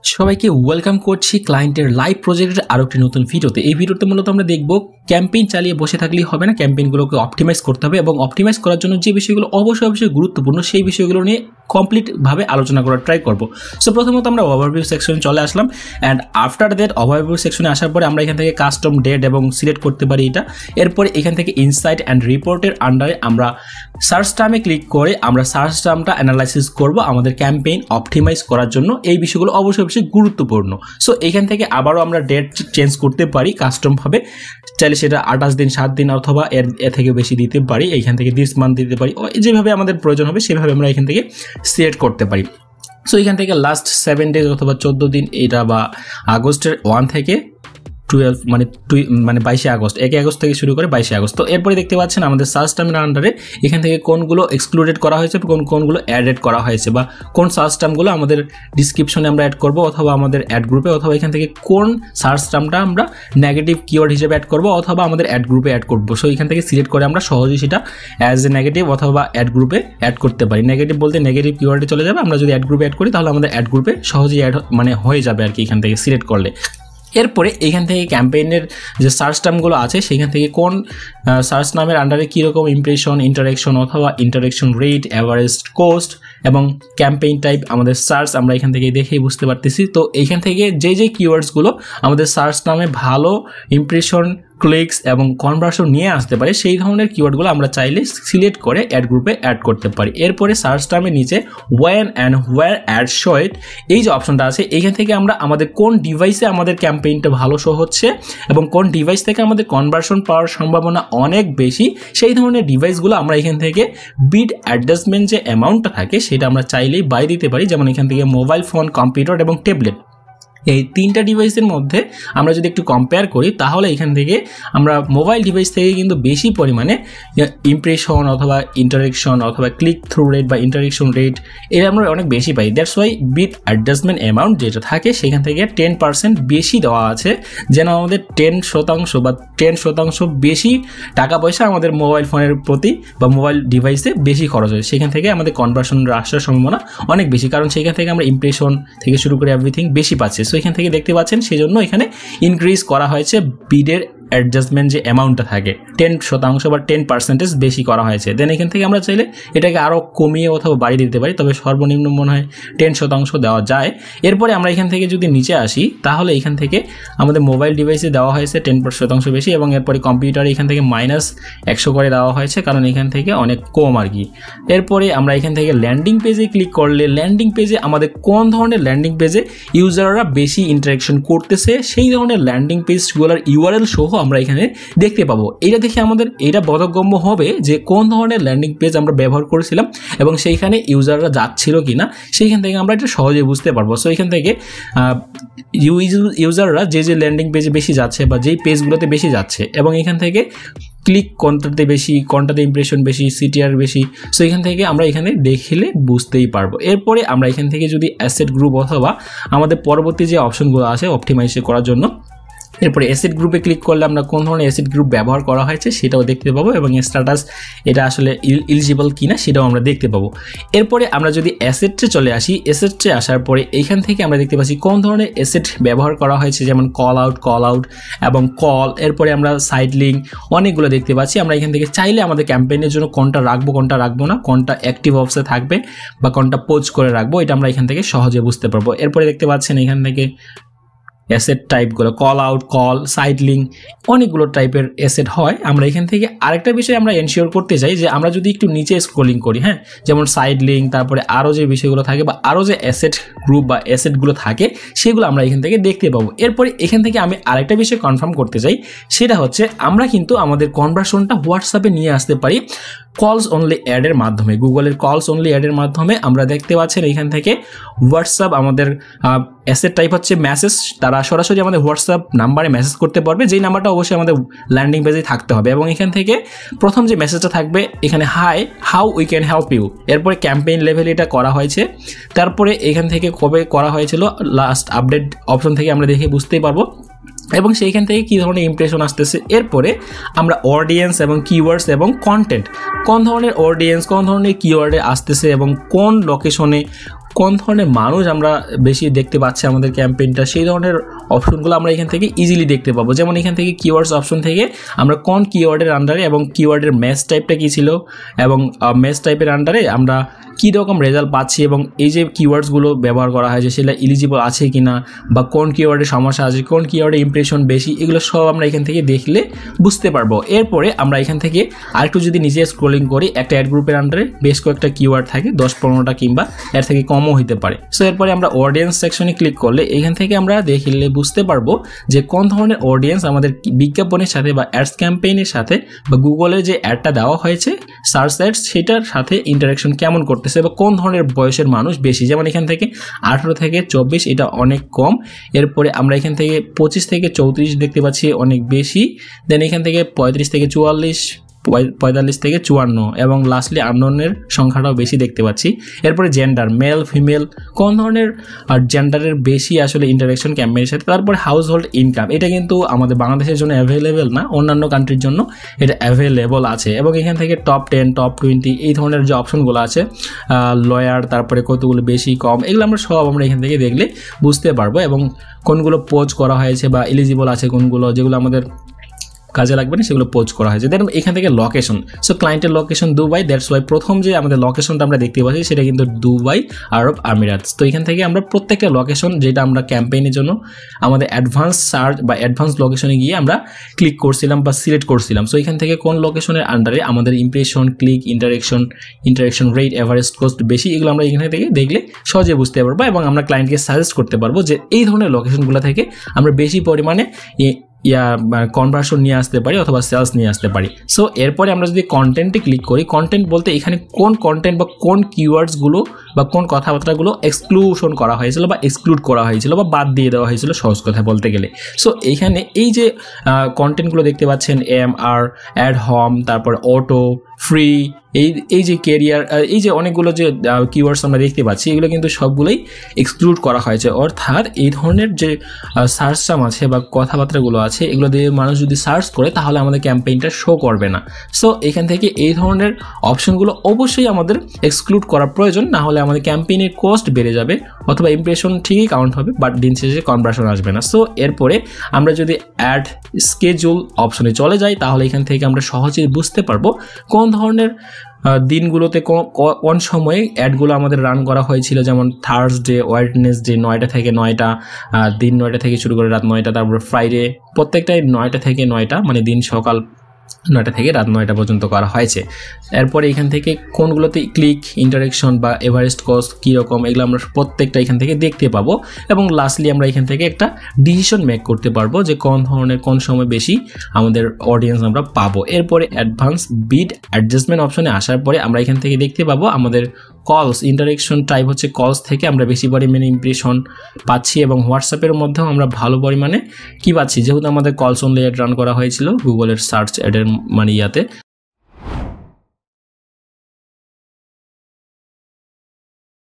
সবাইকে ওয়েলকাম করছি ক্লায়েন্টের লাইভ প্রজেক্টের আরো একটি নতুন ভিডিওতে। এই ভিডিওতে মূলত আমরা দেখব ক্যাম্পেইন চালিয়ে বসে থাকলেই হবে না, ক্যাম্পেইনগুলোকে অপটিমাইজ করতে হবে এবং অপটিমাইজ করার জন্য যে বিষয়গুলো অবশ্যই গুরুত্বপূর্ণ সেই বিষয়গুলো নিয়ে কমপ্লিটভাবে আলোচনা করার ট্রাই করব। সো প্রথমত আমরা ওভারভিউ সেকশনে চলে আসলাম অ্যান্ড আফটার দ্যাট ওভারভিউ সেকশনে আসার পরে আমরা এখান থেকে কাস্টম ডেট এবং সিলেক্ট করতে পারি এটা। এরপরে এখান থেকে ইনসাইট অ্যান্ড রিপোর্টের আন্ডারে আমরা সার্চ টার্মে ক্লিক করে আমরা সার্চ টার্মটা অ্যানালাইসিস করব আমাদের ক্যাম্পেইন অপটিমাইজ করার জন্য। এই বিষয়গুলো অবশ্যই গুরুত্বপূর্ণ। সো এখান থেকে আবারও আমরা ডেট চেঞ্জ করতে পারি কাস্টমভাবে, চাইলে সেটা 28 দিন 7 দিন অথবা এর থেকে বেশি দিতে পারি। এইখান থেকে দিস মান্থ দিতে পারি, যেভাবে আমাদের প্রয়োজন হবে সেভাবে আমরা এখান থেকে সিলেক্ট করতে পারি। সো এখান থেকে লাস্ট 7 ডেজ অথবা 14 দিন এটা, বা আগস্টের 1 থেকে 12 মানে 22 আগস্ট, 1 আগস্ট থেকে শুরু করে 22 আগস্ট। তো এরপরে দেখতে পাচ্ছেন আমাদের সার্চ টার্মের আন্ডারে এখান থেকে কোনগুলো এক্সক্লুডেড করা হয়েছে, কোনগুলো অ্যাডেড করা হয়েছে, বা কোন সার্চ টার্মগুলো আমাদের ডিসক্রিপশনে আমরা অ্যাড করব অথবা আমাদের অ্যাড গ্রুপে, অথবা এখান থেকে কোন সার্চ টার্মটা আমরা নেগেটিভ কিওয়ার্ড হিসেবে অ্যাড করব অথবা আমাদের অ্যাড গ্রুপে অ্যাড করব। সো এখান থেকে সিলেক্ট করে আমরা সহজেই সেটা অ্যাজ এ নেগেটিভ অথবা অ্যাড গ্রুপে অ্যাড করতে পারি। নেগেটিভ বলতে নেগেটিভ কিওয়ার্ডে চলে যাবে, আমরা যদি অ্যাড গ্রুপে অ্যাড করি তাহলে আমাদের অ্যাড গ্রুপে সহজেই অ্যাড হয়ে যাবে আর কি এখান থেকে সিলেক্ট করলে। এরপরে এখান থেকে ক্যাম্পেইনের যে সার্চ টার্মগুলো আছে সেখান থেকে কোন সার্চ নামের আন্ডারে কীরকম ইমপ্রেশন, ইন্টারেকশন অথবা ইন্টারেকশন রেট, অ্যাভারেজ কোস্ট এবং ক্যাম্পেইন টাইপ আমাদের সার্চ আমরা এখান থেকে দেখেই বুঝতে পারতেছি। তো এইখান থেকে যে কিওয়ার্ডসগুলো আমাদের সার্চ নামে ভালো ইমপ্রেশন, ক্লিকস এবং কনভার্সন নিয়ে আসতে পারে সেই ধরনের কিওয়ার্ডগুলো আমরা চাইলে সিলেক্ট করে অ্যাড গ্রুপে অ্যাড করতে পারি। এরপরে সার্চ টার্মের নিচে when and where ad show it, এই যে অপশনটা আছে এইখান থেকে আমরা আমাদের কোন ডিভাইসে আমাদের ক্যাম্পেইনটা ভালো শো হচ্ছে এবং কোন ডিভাইস থেকে আমাদের কনভার্সন পাওয়ার সম্ভাবনা অনেক বেশি সেই ধরনের ডিভাইসগুলো আমরা এখান থেকে বিড অ্যাডজাস্টমেন্ট যে অ্যামাউন্টটা থাকে সেটা আমরা চাইলেই বাই দিতে পারি। যেমন এখান থেকে মোবাইল ফোন, কম্পিউটার এবং ট্যাবলেট, এই 3টা ডিভাইসের মধ্যে আমরা যদি একটু কম্পেয়ার করি তাহলে এখান থেকে আমরা মোবাইল ডিভাইস থেকে কিন্তু বেশি পরিমাণে ইমপ্রেশন অথবা ইন্টারেকশন অথবা ক্লিক থ্রু রেট বা ইন্টারেকশন রেট এটা আমরা অনেক বেশি পাই। That's why bid adjustment amount যেটা থাকে সেখান থেকে 10% বেশি দেওয়া আছে, যেন আমাদের 10% বা 10% বেশি টাকা পয়সা আমাদের মোবাইল ফোনের প্রতি বা মোবাইল ডিভাইসে বেশি খরচ হয়। সেখান থেকে আমাদের কনভার্সন আসার সম্ভাবনা অনেক বেশি, কারণ সেখান থেকে আমরা ইমপ্রেশন থেকে শুরু করে এভরিথিং বেশি পাচ্ছি। সো এখান থেকে দেখতে পাচ্ছেন সেজন্য এখানে ইনক্রিজ করা হয়েছে বিডের অ্যাডজাস্টমেন্ট যে অ্যামাউন্টটা থাকে 10% বা 10% বেশি করা হয়েছে। দেন এখান থেকে আমরা চাইলে এটাকে আরও কমিয়ে অথবা বাড়িয়ে দিতে পারি, তবে সর্বনিম্ন মনে হয় 10% দেওয়া যায়। এরপরে আমরা এখান থেকে যদি নিচে আসি তাহলে এখান থেকে আমাদের মোবাইল ডিভাইসে দেওয়া হয়েছে 10% বেশি এবং এরপরে কম্পিউটারে এখান থেকে -100 করে দেওয়া হয়েছে, কারণ এখান থেকে অনেক কম আর কি। এরপরে আমরা এখান থেকে ল্যান্ডিং পেজে ক্লিক করলে ল্যান্ডিং পেজে আমাদের কোন ধরনের ল্যান্ডিং পেজে ইউজাররা বেশি ইন্টারেকশন করতেছে সেই ধরনের ল্যান্ডিং পেজগুলোর ইউআরএল সহ আমরা এখানে দেখতে পাবো। এটা দেখে আমাদের এটা বোধগম্য হবে যে কোন ধরনের ল্যান্ডিং পেজ আমরা ব্যবহার করেছিলাম এবং সেইখানে ইউজাররা যাচ্ছিল কিনা, সেইখান থেকে আমরা এটা সহজে বুঝতে পারবো। সো এখান থেকে ইউজাররা যে ল্যান্ডিং পেজে বেশি যাচ্ছে বা যেই পেজগুলোতে বেশি যাচ্ছে এবং এখান থেকে ক্লিক কোনটাতে বেশি, কোনটাতে ইমপ্রেশন বেশি, সিটিআর বেশি, সো এখান থেকে আমরা এখানে দেখলে বুঝতেই পারবো। এরপরে আমরা এখান থেকে যদি অ্যাসেট গ্রুপ অথবা আমাদের পরবর্তী যে অপশনগুলো আছে অপটিমাইজ করার জন্য, এরপরে অ্যাসেট গ্রুপে ক্লিক করলে আমরা কোন ধরনের অ্যাসেট গ্রুপ ব্যবহার করা হয়েছে সেটাও দেখতে পাবো এবং স্ট্যাটাস এটা আসলে এলিজিবল কিনা সেটাও আমরা দেখতে পাবো। এরপরে আমরা যদি অ্যাসেটে চলে আসি, অ্যাসেটে আসার পরে এখান থেকে আমরা দেখতে পাচ্ছি কোন ধরনের অ্যাসেট ব্যবহার করা হয়েছে, যেমন কল আউট এবং কল। এরপরে আমরা সাইড লিঙ্ক অনেকগুলো দেখতে পাচ্ছি। আমরা এখান থেকে চাইলে আমাদের ক্যাম্পেইনের জন্য কোনটা রাখবো না, কোনটা অ্যাক্টিভ অপশনে থাকবে বা কোনটা পোজ করে রাখবো, এটা আমরা এখান থেকে সহজে বুঝতে পারবো। এরপরে দেখতে পাচ্ছেন এখান থেকে অ্যাসেট টাইপগুলো call out, call, side link অনেকগুলো টাইপের অ্যাসেট হয়। আমরা এখান থেকে আরেকটা বিষয় আমরা এনশিওর করতে চাই যে আমরা যদি একটু নিচে স্ক্রলিং করি, হ্যাঁ, যেমন সাইড লিঙ্ক, তারপরে আরও যে বিষয়গুলো থাকে বা আরও যে অ্যাসেট গ্রুপ বা অ্যাসেটগুলো থাকে সেগুলো আমরা এখান থেকে দেখতে পাবো। এরপরে এখান থেকে আমি আরেকটা বিষয় কনফার্ম করতে চাই, সেটা হচ্ছে আমরা কিন্তু আমাদের কনভার্সনটা হোয়াটসঅ্যাপে নিয়ে আসতে পারি কলস অনলি অ্যাডের মাধ্যমে। গুগলের কলস অনলি অ্যাডের মাধ্যমে আমরা দেখতে পাচ্ছেন এখান থেকে হোয়াটসঅ্যাপ আমাদের অ্যাসেট টাইপ হচ্ছে মেসেজ, তারা সরাসরি আমাদের হোয়াটসঅ্যাপ নাম্বারে মেসেজ করতে পারবে, যেই নাম্বারটা অবশ্যই আমাদের ল্যান্ডিং পেজে থাকতে হবে। এবং এখান থেকে প্রথম যে মেসেজটা থাকবে এখানে hi how we can help you, এরপরে ক্যাম্পেইন লেভেলে এটা করা হয়েছে। তারপরে এখান থেকে কবে করা হয়েছিল লাস্ট আপডেট অপশন থেকে আমরা দেখে বুঝতেই পারবো এবং সেইখান থেকে কী ধরনের ইমপ্রেশন আসতেছে। এরপরে আমরা অডিয়েন্স এবং কিওয়ার্ডস এবং কন্টেন্ট, কোন ধরনের অডিয়েন্স কোন ধরনের কিওয়ার্ডে আসতেছে এবং কোন লোকেশনে কোন ধরনের মানুষ আমরা বেশি দেখতে পাচ্ছি আমাদের ক্যাম্পেইনটা, সেই ধরনের অপশনগুলো আমরা এখান থেকে ইজিলি দেখতে পাবো। যেমন এখান থেকে কিওয়ার্ডস অপশন থেকে আমরা কোন কিওয়ার্ডের আন্ডারে এবং কিওয়ার্ডের ম্যাচ টাইপটা কী ছিল এবং ম্যাচ টাইপের আন্ডারে আমরা কী রকম রেজাল্ট পাচ্ছি এবং এই যে কিওয়ার্ডসগুলো ব্যবহার করা হয় যে সেটা এলিজিবল আছে কি না, বা কোন কিওয়ার্ডের সমস্যা আছে, কোন কিওয়ার্ডে ইমপ্রেশন বেশি, এগুলো সব আমরা এখান থেকে দেখলে বুঝতে পারবো। এরপরে আমরা এখান থেকে আরেকটু যদি নিচে স্ক্রলিং করি, একটা অ্যাড গ্রুপের আন্ডারে বেশ কয়েকটা কিওয়ার্ড থাকে, 10-15টা কিংবা এর থেকে কমও হতে পারে। সো এরপরে আমরা অডিয়েন্স সেকশনে ক্লিক করলে এখান থেকে আমরা দেখলে বুঝতে পারবো যে কোন ধরনের অডিয়েন্স আমাদের বিজ্ঞাপনের সাথে বা অ্যাডস ক্যাম্পেইনের সাথে বা গুগলের যে অ্যাডটা দেওয়া হয়েছে সার্চ অ্যাডস সেটার সাথে ইন্টারাকশন কেমন করতেছে বা কোন ধরনের বয়সের মানুষ বেশি। যেমন এখান থেকে 18 থেকে 24 এটা অনেক কম, এরপরে আমরা এখান থেকে 25 থেকে 34 দেখতে পাচ্ছি অনেক বেশি, দেন এখান থেকে 35 থেকে 44, 45 থেকে 54 এবং লাস্টলি আননোনের সংখ্যাটাও বেশি দেখতে পাচ্ছি। এরপরে জেন্ডার, মেল ফিমেল, কোন ধরনের জেন্ডারের বেশি আসলে ইন্টারাকশন ক্যাম্পেইনের সাথে। তারপরে হাউস হোল্ড ইনকাম, এটা কিন্তু আমাদের বাংলাদেশের জন্য অ্যাভেলেবেল না, অন্যান্য কান্ট্রির জন্য এটা অ্যাভেলেবল আছে। এবং এখান থেকে টপ 10, টপ 20 এই ধরনের যে অপশনগুলো আছে, লয়ার, তারপরে কতগুলো বেশি কম, এগুলো আমরা এখান থেকে দেখলে বুঝতে পারবো এবং কোনগুলো পোজ করা হয়েছে বা এলিজিবল আছে কোনগুলো, যেগুলো আমাদের কাজে লাগবে না সেগুলো পোস্ট করা হয়েছে। দেন এখান থেকে লোকেশন, সো ক্লায়েন্টের লোকেশন দুবাই, দ্যাটস ওয়াই প্রথম যে আমাদের লোকেশনটা আমরা দেখতে পাচ্ছি সেটা কিন্তু দুবাই আরব আমিরাতস। তো এখান থেকে আমরা প্রত্যেকটা লোকেশন যেটা আমরা ক্যাম্পেইনের জন্য আমাদের অ্যাডভান্স সার্চ বা অ্যাডভান্স লোকেশনে গিয়ে আমরা ক্লিক করছিলাম বা সিলেক্ট করছিলাম। সো এখান থেকে কোন লোকেশনের আন্ডারে আমাদের impression, click, interaction rate, average cost বেশি, এগুলো আমরা এখান থেকে দেখলে সহজে বুঝতে পারবো এবং আমরা ক্লায়েন্টকে সাজেস্ট করতে পারবো যে এই ধরনের লোকেশনগুলো থেকে আমরা বেশি পরিমাণে কনভার্সন নিয়ে আসতে পারি অথবা সেলস নিয়ে আসতে পারি। সো এরপরে আমরা যদি কন্টেন্টে ক্লিক করি, কন্টেন্ট বলতে এখানে কোন কন্টেন্ট বা কোন কিওয়ার্ডসগুলো বা কোন কথাবার্তাগুলো এক্সক্লুশন করা হয়েছিল বা এক্সক্লুড করা হয়েছিল বা বাদ দিয়ে দেওয়া হয়েছিল সহজ কথা বলতে গেলে। সো এইখানে এই যে কন্টেন্টগুলো দেখতে পাচ্ছেন, MR, অ্যাড হোম, তারপর অটো, ফ্রি, এই যে কেরিয়ার, এই যে অনেকগুলো যে কিওয়ার্ডস আমরা দেখতে পাচ্ছি এগুলো কিন্তু সবগুলোই এক্সক্লুড করা হয়েছে। অর্থাৎ এই ধরনের যে সার্চ টার্ম আছে বা কথাবার্তাগুলো আছে এগুলো দিয়ে মানুষ যদি সার্চ করে তাহলে আমাদের ক্যাম্পেইনটা শো করবে না। সো এখান থেকে এই ধরনের অপশনগুলো অবশ্যই আমাদের এক্সক্লুড করা প্রয়োজন, না হলে আমাদের ক্যাম্পেইনের কস্ট বেড়ে যাবে অথবা ইমপ্রেশন ঠিকই কাউন্ট হবে বাট দিন শেষে কনভার্সন আসবে না। সো এরপরে আমরা যদি অ্যাড স্কেজুল অপশনে চলে যাই তাহলে এখান থেকে আমরা সহজেই বুঝতে পারবো কোন ধরনের দিনগুলোতে কোন সময়ে অ্যাডগুলো আমাদের রান করা হয়েছিল। যেমন থার্সডে, ওয়েডনেসডে 9টা থেকে 9টা, দিন 9টা থেকে শুরু করে রাত 9টা, তারপর ফ্রাইডে প্রত্যেকটাই 9টা থেকে 9টা, মানে দিন সকাল 9টা থেকে রাত 9টা পর্যন্ত করা হয়েছে। এরপরে এখান থেকে কোনগুলোতে ক্লিক, ইন্টারেকশন বা এভারেস্ট কস্ট কীরকম, এগুলো আমরা প্রত্যেকটা এখান থেকে দেখতে পাবো এবং লাস্টলি আমরা এখান থেকে একটা ডিসিশন মেক করতে পারবো যে কোন ধরনের কোন সময় বেশি আমাদের অডিয়েন্স আমরা পাবো। এরপরে অ্যাডভান্স বিড অ্যাডজাস্টমেন্ট অপশনে আসার পরে আমরা এখান থেকে দেখতে পাবো আমাদের কলস, ইন্টারেকশন টাইপ হচ্ছে কলস থেকে আমরা বেশি পরিমাণে ইমপ্রেশন পাচ্ছি এবং হোয়াটসঅ্যাপের মধ্যেও আমরা ভালো পরিমাণে কি পাচ্ছি, যেহেতু আমাদের কলস অনলি অ্যাড রান করা হয়েছিল গুগলের সার্চ অ্যাডের মানে ইয়াতে।